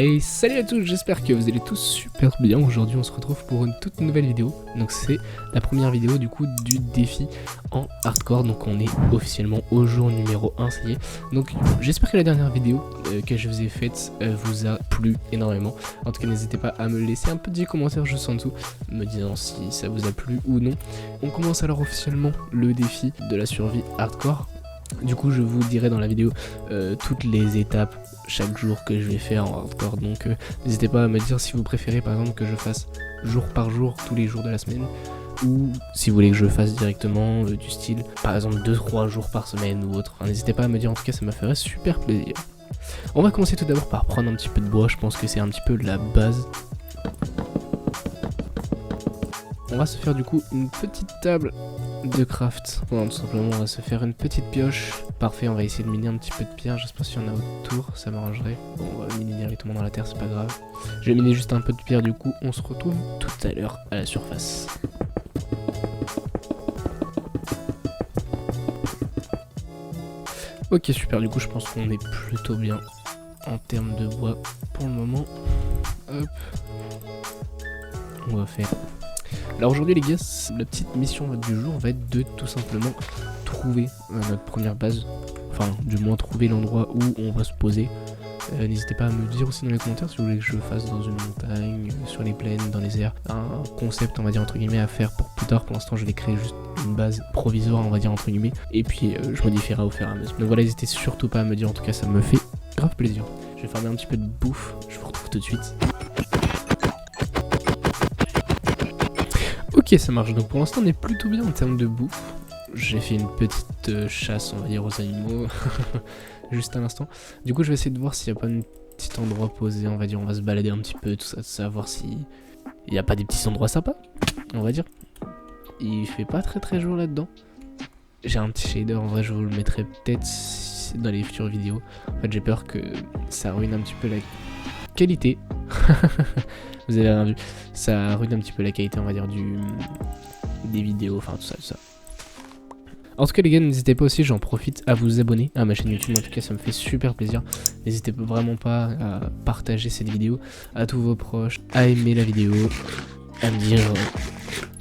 Hey, salut à tous, j'espère que vous allez tous super bien. Aujourd'hui on se retrouve pour une toute nouvelle vidéo. Donc c'est la première vidéo du coup du défi en hardcore. Donc on est officiellement au jour numéro 1, ça y est. Donc j'espère que la dernière vidéo que je vous ai faite vous a plu énormément. En tout cas n'hésitez pas à me laisser un petit commentaire juste en dessous, me disant si ça vous a plu ou non. On commence alors officiellement le défi de la survie hardcore. Du coup je vous dirai dans la vidéo toutes les étapes chaque jour que je vais faire en hardcore, donc n'hésitez pas à me dire si vous préférez par exemple que je fasse jour par jour tous les jours de la semaine, ou si vous voulez que je fasse directement du style par exemple 2-3 jours par semaine ou autre. Enfin, n'hésitez pas à me dire, en tout cas ça me ferait super plaisir. On va commencer tout d'abord par prendre un petit peu de bois, je pense que c'est un petit peu la base. On va se faire du coup une petite table de craft. Bon, tout simplement on va se faire une petite pioche. Parfait, on va essayer de miner un petit peu de pierre. J'espère qu'il y en a autour, ça m'arrangerait. Bon, on va miner directement dans la terre, c'est pas grave. Je vais miner juste un peu de pierre, du coup on se retrouve tout à l'heure à la surface. Ok, super, du coup je pense qu'on est plutôt bien en termes de bois pour le moment. Hop. On va faire... Alors aujourd'hui les gars, la petite mission du jour va être de tout simplement trouver notre première base. Enfin, du moins trouver l'endroit où on va se poser. N'hésitez pas à me dire aussi dans les commentaires si vous voulez que je fasse dans une montagne, sur les plaines, dans les airs. Un concept, on va dire entre guillemets, à faire pour plus tard. Pour l'instant je vais créer juste une base provisoire, on va dire entre guillemets. Et puis je modifierai au fur et à mesure. Donc voilà, n'hésitez surtout pas à me dire, en tout cas ça me fait grave plaisir. Je vais farmer un petit peu de bouffe, je vous retrouve tout de suite. Ok, ça marche, donc pour l'instant on est plutôt bien en termes de bouffe. J'ai fait une petite chasse, on va dire, aux animaux, juste à l'instant. Du coup je vais essayer de voir s'il n'y a pas un petit endroit posé, on va dire, on va se balader un petit peu, tout ça, voir s'il n'y a pas des petits endroits sympas, on va dire. Il fait pas très jour là-dedans. J'ai un petit shader, en vrai je vous le mettrai peut-être dans les futures vidéos. En fait j'ai peur que ça ruine un petit peu la qualité. Vous avez rien vu, ça ruine un petit peu la qualité, on va dire, des vidéos, enfin tout ça. En tout cas les gars, n'hésitez pas aussi, j'en profite, à vous abonner à ma chaîne YouTube, en tout cas ça me fait super plaisir. N'hésitez vraiment pas à partager cette vidéo à tous vos proches, à aimer la vidéo, à me dire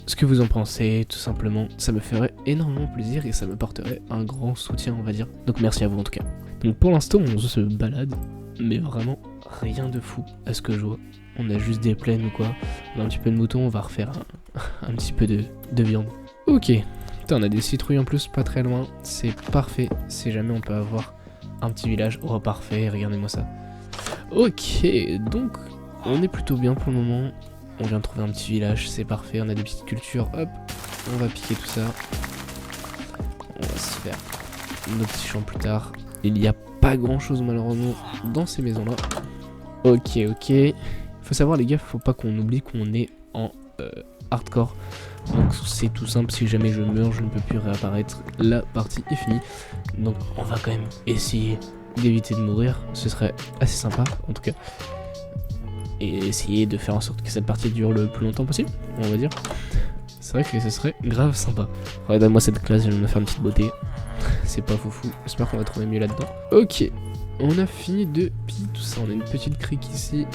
ce que vous en pensez, tout simplement. Ça me ferait énormément plaisir et ça me porterait un grand soutien, on va dire. Donc merci à vous en tout cas. Donc pour l'instant on se balade, mais vraiment rien de fou à ce que je vois. On a juste des plaines ou quoi, on a un petit peu de mouton, on va refaire un petit peu de viande. Ok, putain, on a des citrouilles en plus pas très loin, c'est parfait, si jamais on peut avoir un petit village. Oh parfait, regardez-moi ça. Ok, donc on est plutôt bien pour le moment, on vient de trouver un petit village, c'est parfait, on a des petites cultures, hop, on va piquer tout ça. On va se faire nos petits champs plus tard. Il n'y a pas grand chose malheureusement dans ces maisons là. Ok, faut savoir les gars, faut pas qu'on oublie qu'on est en hardcore. Donc c'est tout simple, si jamais je meurs je ne peux plus réapparaître, la partie est finie. Donc on va quand même essayer d'éviter de mourir, ce serait assez sympa en tout cas. Et essayer de faire en sorte que cette partie dure le plus longtemps possible, on va dire. C'est vrai que ce serait grave sympa. Regardez-moi cette classe, je vais me faire une petite beauté. C'est pas foufou, j'espère qu'on va trouver mieux là-dedans. Ok, on a fini de piller tout ça, on a une petite crique ici.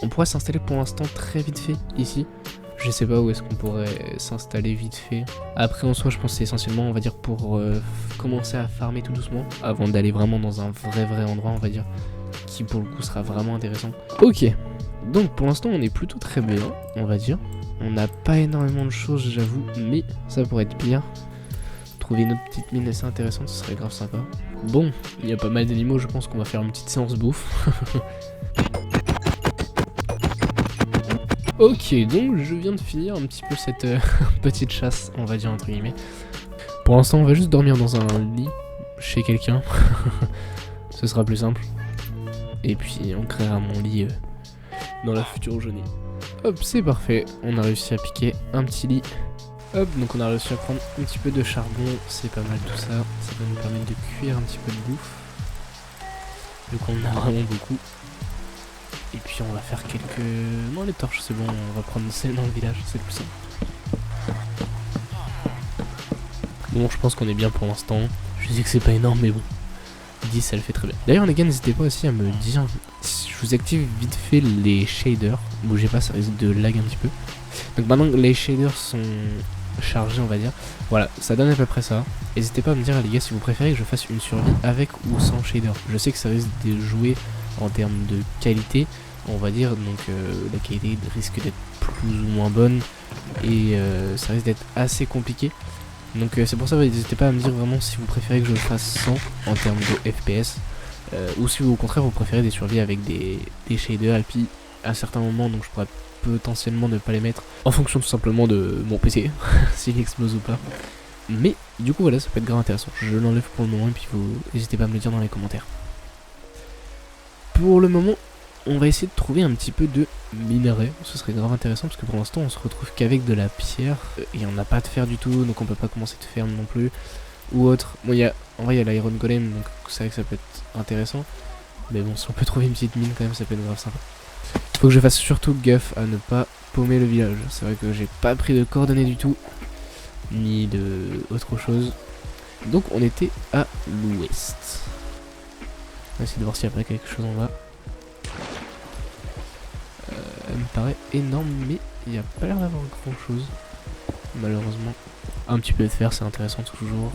On pourrait s'installer pour l'instant très vite fait ici. Je sais pas où est-ce qu'on pourrait s'installer vite fait. Après en soi je pense que c'est essentiellement, on va dire, pour commencer à farmer tout doucement, avant d'aller vraiment dans un vrai endroit, on va dire, qui pour le coup sera vraiment intéressant. Ok, donc pour l'instant on est plutôt très bien, on va dire. On n'a pas énormément de choses j'avoue, mais ça pourrait être pire. Trouver une autre petite mine assez intéressante, ce serait grave sympa. Bon, il y a pas mal d'animaux, je pense qu'on va faire une petite séance bouffe. Ok, donc je viens de finir un petit peu cette petite chasse, on va dire entre guillemets. Pour l'instant on va juste dormir dans un lit chez quelqu'un. Ce sera plus simple. Et puis on créera mon lit dans la future journée. Hop, c'est parfait, on a réussi à piquer un petit lit. Hop, donc on a réussi à prendre un petit peu de charbon, c'est pas mal tout ça. Ça va nous permettre de cuire un petit peu de bouffe. Donc on a vraiment beaucoup. Et puis on va faire quelques... Non, les torches c'est bon, on va prendre celle dans le village, c'est plus simple. Bon, je pense qu'on est bien pour l'instant. Je sais que c'est pas énorme mais bon, 10 ça le fait très bien. D'ailleurs les gars, n'hésitez pas aussi à me dire si je vous active vite fait les shaders. Bougez pas, ça risque de lag un petit peu. Donc maintenant que les shaders sont chargés, on va dire, voilà, ça donne à peu près ça. N'hésitez pas à me dire les gars si vous préférez que je fasse une survie avec ou sans shader. Je sais que ça risque de jouer en termes de qualité, on va dire, donc la qualité risque d'être plus ou moins bonne et ça risque d'être assez compliqué. Donc c'est pour ça, n'hésitez pas à me dire vraiment si vous préférez que je le fasse sans en termes de FPS ou si au contraire vous préférez des survies avec des shaders et puis à certains moments, donc je pourrais potentiellement ne pas les mettre en fonction tout simplement de mon PC s'il explose ou pas. Mais du coup voilà, ça peut être grave intéressant. Je l'enlève pour le moment et puis vous n'hésitez pas à me le dire dans les commentaires. Pour le moment, on va essayer de trouver un petit peu de minerai, ce serait grave intéressant parce que pour l'instant on se retrouve qu'avec de la pierre et on n'a pas de fer du tout, donc on peut pas commencer de ferme non plus ou autre. Bon, en vrai il y a l'iron golem, donc c'est vrai que ça peut être intéressant, mais bon, si on peut trouver une petite mine quand même, ça peut être grave sympa. Faut que je fasse surtout gaffe à ne pas paumer le village. C'est vrai que j'ai pas pris de coordonnées du tout, ni de autre chose. Donc on était à l'ouest. On va essayer de voir s'il n'y a pas quelque chose en bas. Elle me paraît énorme, mais il n'y a pas l'air d'avoir grand chose. Malheureusement. Un petit peu de fer, c'est intéressant toujours.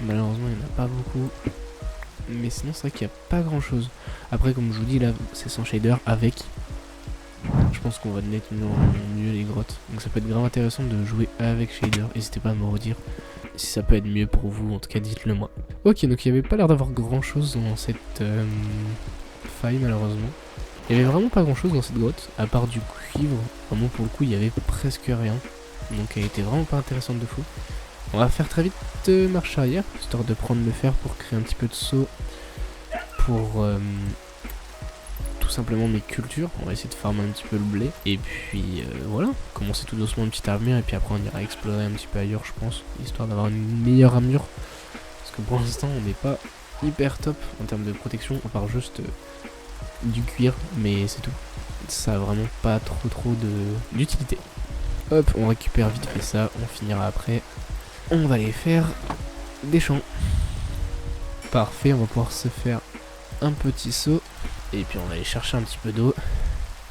Malheureusement, il n'y en a pas beaucoup. Mais sinon, c'est vrai qu'il n'y a pas grand chose. Après, comme je vous dis, là, c'est sans shader avec. Je pense qu'on va nettement mieux les grottes. Donc ça peut être grave intéressant de jouer avec shader. N'hésitez pas à me redire si ça peut être mieux pour vous. En tout cas, dites-le moi. Ok, donc il n'y avait pas l'air d'avoir grand chose dans cette faille, malheureusement. Il y avait vraiment pas grand chose dans cette grotte, à part du cuivre. Vraiment pour le coup il y avait presque rien. Donc elle était vraiment pas intéressante de fou. On va faire très vite marche arrière, histoire de prendre le fer pour créer un petit peu de seau. Pour tout simplement mes cultures. On va essayer de farmer un petit peu le blé. Et puis voilà, commencer tout doucement une petite armure. Et puis après on ira explorer un petit peu ailleurs je pense. Histoire d'avoir une meilleure armure. Parce que pour l'instant on n'est pas hyper top en termes de protection. À part juste... du cuir, mais c'est tout. Ça a vraiment pas trop d'utilité. Hop, on récupère vite fait ça, on finira après. On va aller faire des champs. Parfait, on va pouvoir se faire un petit saut. Et puis on va aller chercher un petit peu d'eau.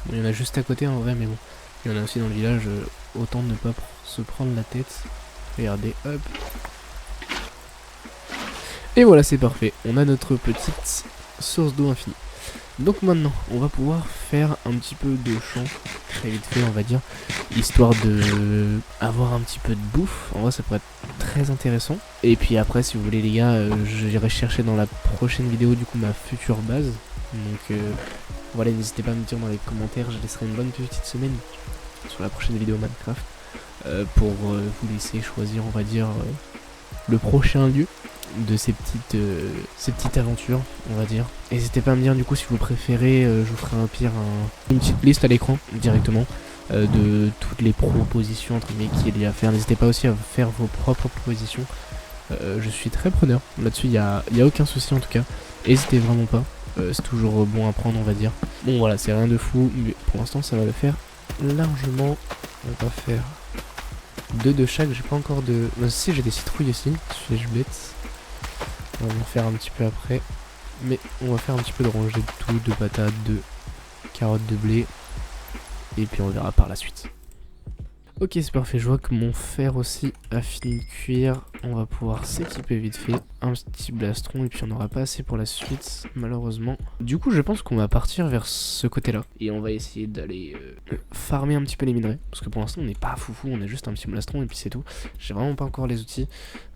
Bon, il y en a juste à côté en vrai, mais bon. Il y en a aussi dans le village, autant ne pas se prendre la tête. Regardez, hop. Et voilà, c'est parfait. On a notre petite source d'eau infinie. Donc maintenant, on va pouvoir faire un petit peu de champ, très vite fait on va dire, histoire de avoir un petit peu de bouffe. En vrai ça pourrait être très intéressant. Et puis après si vous voulez les gars, j'irai chercher dans la prochaine vidéo du coup ma future base. Donc voilà, n'hésitez pas à me dire dans les commentaires, je laisserai une bonne petite semaine sur la prochaine vidéo Minecraft pour vous laisser choisir on va dire le prochain lieu de ces petites aventures on va dire. N'hésitez pas à me dire du coup si vous préférez, je vous ferai une petite liste à l'écran directement de toutes les propositions entre guillemets qu'il y a à faire. N'hésitez pas aussi à faire vos propres propositions, je suis très preneur là-dessus, il y a aucun souci en tout cas, n'hésitez vraiment pas, c'est toujours bon à prendre on va dire. Bon voilà, c'est rien de fou mais pour l'instant ça va le faire largement. On va faire 2 de chaque, j'ai pas encore de... si j'ai des citrouilles aussi, suis-je bête? On va en faire un petit peu après. Mais on va faire un petit peu de rangée de tout, de patates, de carottes, de blé. Et puis on verra par la suite. Ok, c'est parfait, je vois que mon fer aussi a fini de cuire. On va pouvoir s'équiper vite fait. Un petit blastron et puis on n'aura pas assez pour la suite, malheureusement. Du coup, je pense qu'on va partir vers ce côté-là. Et on va essayer d'aller farmer un petit peu les minerais. Parce que pour l'instant, on n'est pas foufou, on a juste un petit blastron et puis c'est tout. J'ai vraiment pas encore les outils.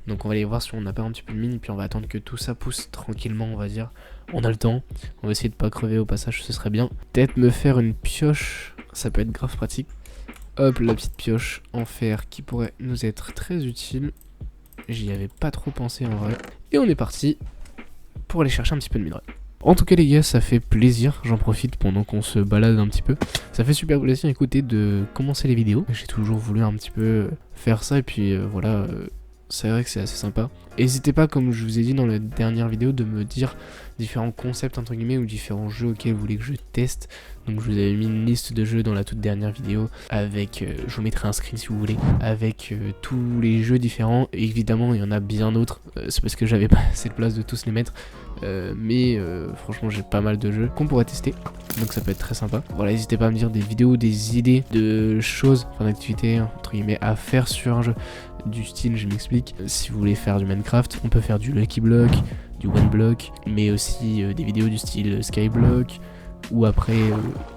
Donc on va aller voir si on n'a pas un petit peu de mine. Et puis on va attendre que tout ça pousse tranquillement, on va dire. On a le temps. On va essayer de pas crever au passage, ce serait bien. Peut-être me faire une pioche, ça peut être grave pratique. Hop, la petite pioche en fer qui pourrait nous être très utile. J'y avais pas trop pensé en vrai. Et on est parti pour aller chercher un petit peu de minerai. En tout cas les gars, ça fait plaisir, j'en profite pendant qu'on se balade un petit peu. Ça fait super plaisir, écoutez, de commencer les vidéos. J'ai toujours voulu un petit peu faire ça et puis voilà, c'est vrai que c'est assez sympa. N'hésitez pas, comme je vous ai dit dans la dernière vidéo, de me dire différents concepts entre guillemets ou différents jeux auxquels vous voulez que je teste. Donc je vous avais mis une liste de jeux dans la toute dernière vidéo avec, je vous mettrai un screen si vous voulez, avec tous les jeux différents. Et évidemment il y en a bien d'autres, c'est parce que j'avais pas assez de place de tous les mettre. Mais franchement j'ai pas mal de jeux qu'on pourrait tester, donc ça peut être très sympa. Voilà, n'hésitez pas à me dire des vidéos, des idées de choses, enfin d'activités entre guillemets à faire sur un jeu du style, je m'explique. Si vous voulez faire du Minecraft, on peut faire du Lucky Block, du One Block, mais aussi des vidéos du style Skyblock, ou après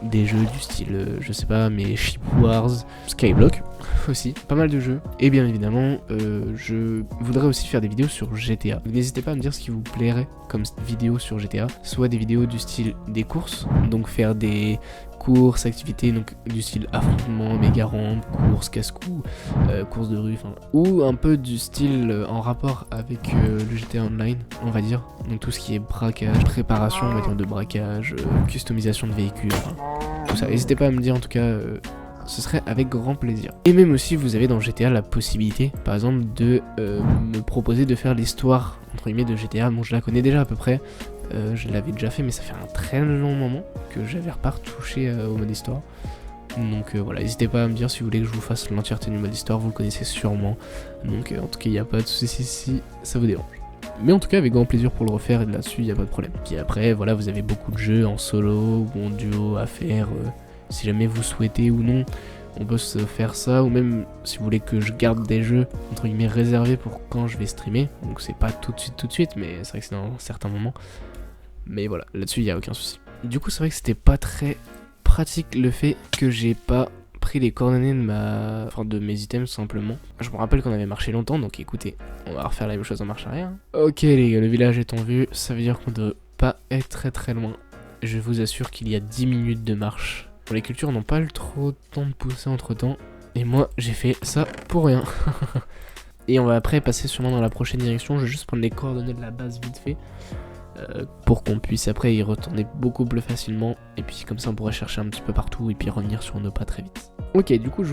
des jeux du style, je sais pas, mais Ship Wars, Skyblock aussi, pas mal de jeux. Et bien évidemment, je voudrais aussi faire des vidéos sur GTA. N'hésitez pas à me dire ce qui vous plairait comme vidéo sur GTA, soit des vidéos du style des courses, donc faire des courses, activités donc du style affrontement, méga rampe, course, casse-cou, course de rue, enfin, ou un peu du style en rapport avec le GTA Online, on va dire. Donc tout ce qui est braquage, préparation, on va dire, de braquage, customisation de véhicules, enfin, tout ça. N'hésitez pas à me dire en tout cas. Ce serait avec grand plaisir. Et même aussi vous avez dans GTA la possibilité par exemple de me proposer de faire l'histoire entre guillemets de GTA. Bon, je la connais déjà à peu près, je l'avais déjà fait mais ça fait un très long moment que j'avais pas retouché au mode histoire. Donc voilà, n'hésitez pas à me dire si vous voulez que je vous fasse l'entièreté du mode histoire, vous le connaissez sûrement. Donc en tout cas il n'y a pas de soucis si ça vous dérange. Mais en tout cas avec grand plaisir pour le refaire, et là-dessus il n'y a pas de problème. Puis après voilà, vous avez beaucoup de jeux en solo ou en duo à faire. Si jamais vous souhaitez ou non, on peut se faire ça, ou même si vous voulez que je garde des jeux entre guillemets réservés pour quand je vais streamer. Donc c'est pas tout de suite, mais c'est vrai que c'est dans certains moments. Mais voilà, là-dessus il n'y a aucun souci. Du coup c'est vrai que c'était pas très pratique le fait que j'ai pas pris les coordonnées de mes items simplement. Je me rappelle qu'on avait marché longtemps, donc écoutez, on va refaire la même chose en marche arrière. Ok les gars, le village est en vue, ça veut dire qu'on doit pas être très loin. Je vous assure qu'il y a 10 minutes de marche. Les cultures n'ont pas eu trop de temps de pousser entre temps. Et moi j'ai fait ça pour rien. Et on va après passer sûrement dans la prochaine direction. Je vais juste prendre les coordonnées de la base vite fait. Pour qu'on puisse après y retourner beaucoup plus facilement. Et puis comme ça on pourrait chercher un petit peu partout. Et puis revenir sur nos pas très vite. Ok, du coup je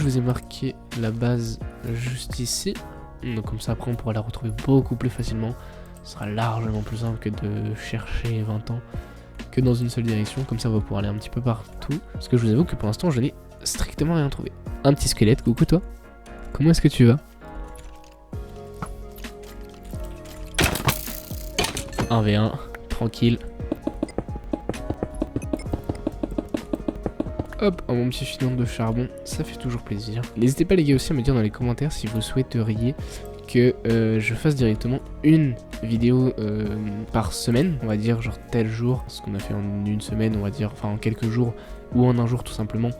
vous ai marqué la base juste ici. Donc comme ça après on pourra la retrouver beaucoup plus facilement. Ce sera largement plus simple que de chercher 20 ans que dans une seule direction, comme ça on va pouvoir aller un petit peu partout. Parce que je vous avoue que pour l'instant je n'ai strictement rien trouvé. Un petit squelette, coucou toi. Comment est-ce que tu vas? 1v1, tranquille. Hop, un bon petit filon de charbon, ça fait toujours plaisir. N'hésitez pas les gars aussi à me dire dans les commentaires si vous souhaiteriez que je fasse directement une vidéo par semaine, on va dire genre tel jour, ce qu'on a fait en une semaine, on va dire, enfin en quelques jours ou en un jour tout simplement,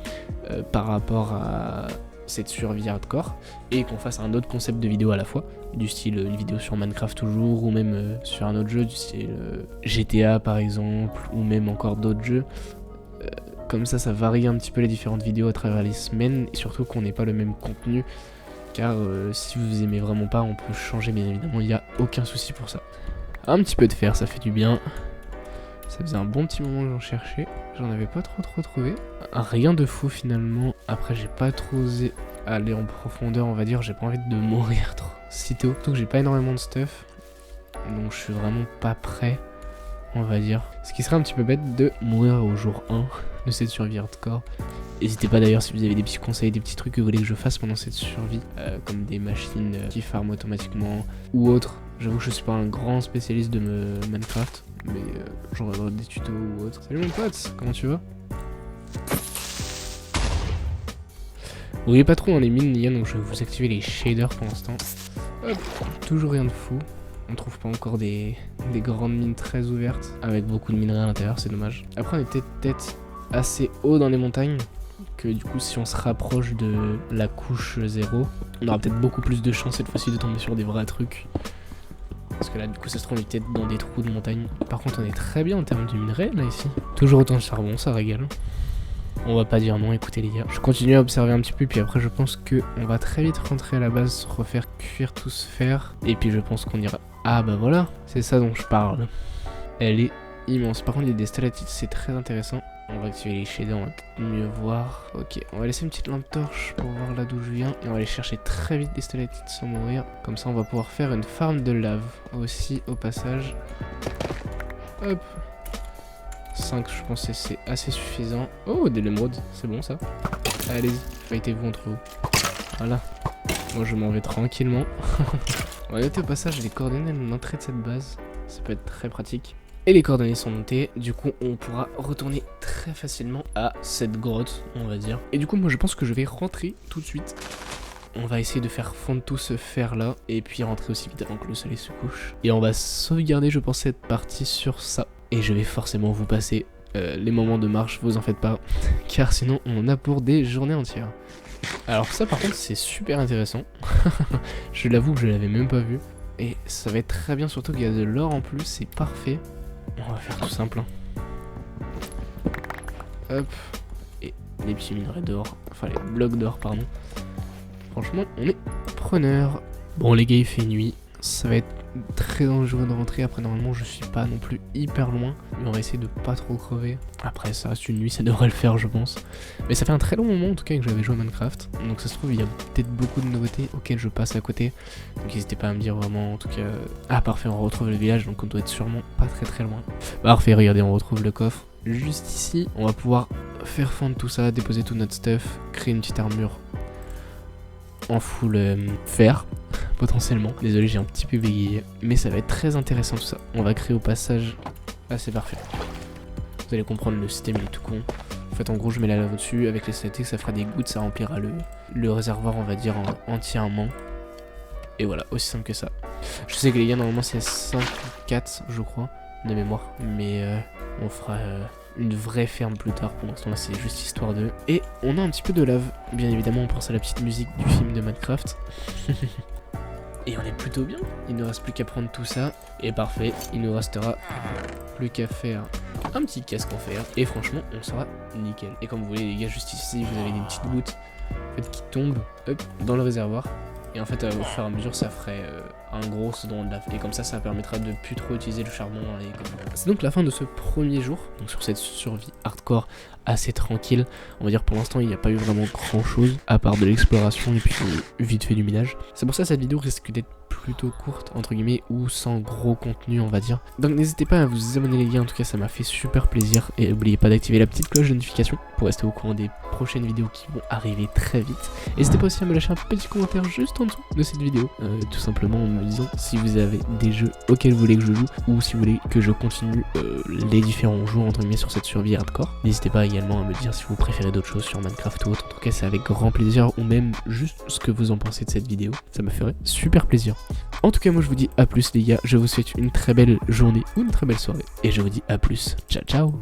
par rapport à cette survie hardcore, et qu'on fasse un autre concept de vidéo à la fois, du style une vidéo sur Minecraft toujours, ou même sur un autre jeu du style GTA par exemple, ou même encore d'autres jeux. Comme ça varie un petit peu les différentes vidéos à travers les semaines, et surtout qu'on n'ait pas le même contenu. Car si vous aimez vraiment pas, on peut changer bien évidemment, il n'y a aucun souci pour ça. Un petit peu de fer, ça fait du bien. Ça faisait un bon petit moment que j'en cherchais. J'en avais pas trop trouvé. Rien de fou finalement. Après j'ai pas trop osé aller en profondeur, on va dire. J'ai pas envie de mourir trop sitôt. Surtout que j'ai pas énormément de stuff. Donc je suis vraiment pas prêt, on va dire. Ce qui serait un petit peu bête de mourir au jour 1 de cette survie hardcore. N'hésitez pas d'ailleurs si vous avez des petits conseils, des petits trucs que vous voulez que je fasse pendant cette survie, comme des machines qui farment automatiquement ou autre. J'avoue que je suis pas un grand spécialiste de Minecraft, mais j'en regarde des tutos ou autre. Salut mon pote, comment tu vas? Vous voyez pas trop dans les mines, donc je vais vous activer les shaders pour l'instant. Hop, toujours rien de fou. On trouve pas encore des grandes mines très ouvertes, avec beaucoup de minerais à l'intérieur, c'est dommage. Après on était peut-être assez haut dans les montagnes, que du coup si on se rapproche de la couche 0, on aura peut-être beaucoup plus de chance cette fois-ci de tomber sur des vrais trucs. Parce que là du coup ça se trouve on est peut-être dans des trous de montagne. Par contre on est très bien en termes de minerais là ici. Toujours autant de charbon, ça régale. On va pas dire non, écoutez les gars. Je continue à observer un petit peu, puis après je pense que on va très vite rentrer à la base, refaire cuire tout ce fer. Et puis je pense qu'on ira... Ah bah voilà, c'est ça dont je parle. Elle est immense. Par contre il y a des stalactites, c'est très intéressant. On va activer les shaders, on va peut-être mieux voir. Ok, on va laisser une petite lampe torche pour voir là d'où je viens. Et on va aller chercher très vite des stalactites sans mourir. Comme ça on va pouvoir faire une farm de lave aussi au passage. Hop. 5 je pense que c'est assez suffisant. Oh, des l'émeraude, c'est bon ça. Allez-y, fightez-vous entre vous. Voilà. Moi je m'en vais tranquillement. On va noter au passage les coordonnées de l'entrée de cette base. Ça peut être très pratique. Et les coordonnées sont notées, du coup on pourra retourner très facilement à cette grotte, on va dire. Et du coup moi je pense que je vais rentrer tout de suite. On va essayer de faire fondre tout ce fer là, et puis rentrer aussi vite avant que le soleil se couche. Et on va sauvegarder je pense cette partie sur ça. Et je vais forcément vous passer les moments de marche, vous en faites pas, car sinon on en a pour des journées entières. Alors ça par contre c'est super intéressant, je l'avoue que je l'avais même pas vu. Et ça va être très bien, surtout qu'il y a de l'or en plus, c'est parfait. On va faire tout simple. Hop. Et les petits minerais d'or, enfin les blocs d'or pardon. Franchement on est preneur. Bon les gars il fait nuit, ça va être très dangereux de rentrer. Après normalement je suis pas non plus hyper loin, mais on va essayer de pas trop crever. Après ça reste une nuit, ça devrait le faire je pense. Mais ça fait un très long moment en tout cas que j'avais joué à Minecraft, donc ça se trouve il y a peut-être beaucoup de nouveautés auxquelles je passe à côté. Donc n'hésitez pas à me dire vraiment en tout cas. Ah parfait, on retrouve le village, donc on doit être sûrement pas très loin. Parfait, regardez, on retrouve le coffre juste ici. On va pouvoir faire fondre tout ça, déposer tout notre stuff, créer une petite armure en full fer potentiellement. Désolé j'ai un petit peu bégayé, mais ça va être très intéressant tout ça. On va créer au passage, ah c'est parfait. Vous allez comprendre, le système il est tout con. En fait en gros je mets la lave au-dessus, avec les statiques ça fera des gouttes, ça remplira le réservoir on va dire entièrement. Et voilà, aussi simple que ça. Je sais que les gars normalement c'est 5 ou 4 je crois de mémoire, mais on fera une vraie ferme plus tard. Pour l'instant là c'est juste histoire de. Et on a un petit peu de lave, bien évidemment on pense à la petite musique du film de Minecraft. Et on est plutôt bien, il ne reste plus qu'à prendre tout ça, et parfait, il nous restera plus qu'à faire un petit casque en fer, et franchement on sera nickel. Et comme vous voyez les gars, juste ici vous avez des petites gouttes en fait, qui tombent hop, dans le réservoir, et en fait au fur et à mesure ça ferait un gros don de lave, et comme ça permettra de plus trop utiliser le charbon. C'est donc la fin de ce premier jour, donc sur cette survie hardcore assez tranquille. On va dire pour l'instant il n'y a pas eu vraiment grand chose à part de l'exploration et puis vite fait du minage. C'est pour ça que cette vidéo risque d'être plutôt courte entre guillemets ou sans gros contenu on va dire. Donc n'hésitez pas à vous abonner les gars, en tout cas ça m'a fait super plaisir, et n'oubliez pas d'activer la petite cloche de notification pour rester au courant des prochaines vidéos qui vont arriver très vite. N'hésitez pas aussi à me lâcher un petit commentaire juste en dessous de cette vidéo, tout simplement en me disant si vous avez des jeux auxquels vous voulez que je joue ou si vous voulez que je continue les différents jours entre guillemets sur cette survie hardcore. N'hésitez pas également à me dire si vous préférez d'autres choses sur Minecraft ou autre. En tout cas c'est avec grand plaisir, ou même juste ce que vous en pensez de cette vidéo, ça me ferait super plaisir. En tout cas moi je vous dis à plus les gars, je vous souhaite une très belle journée ou une très belle soirée, et je vous dis à plus, ciao ciao.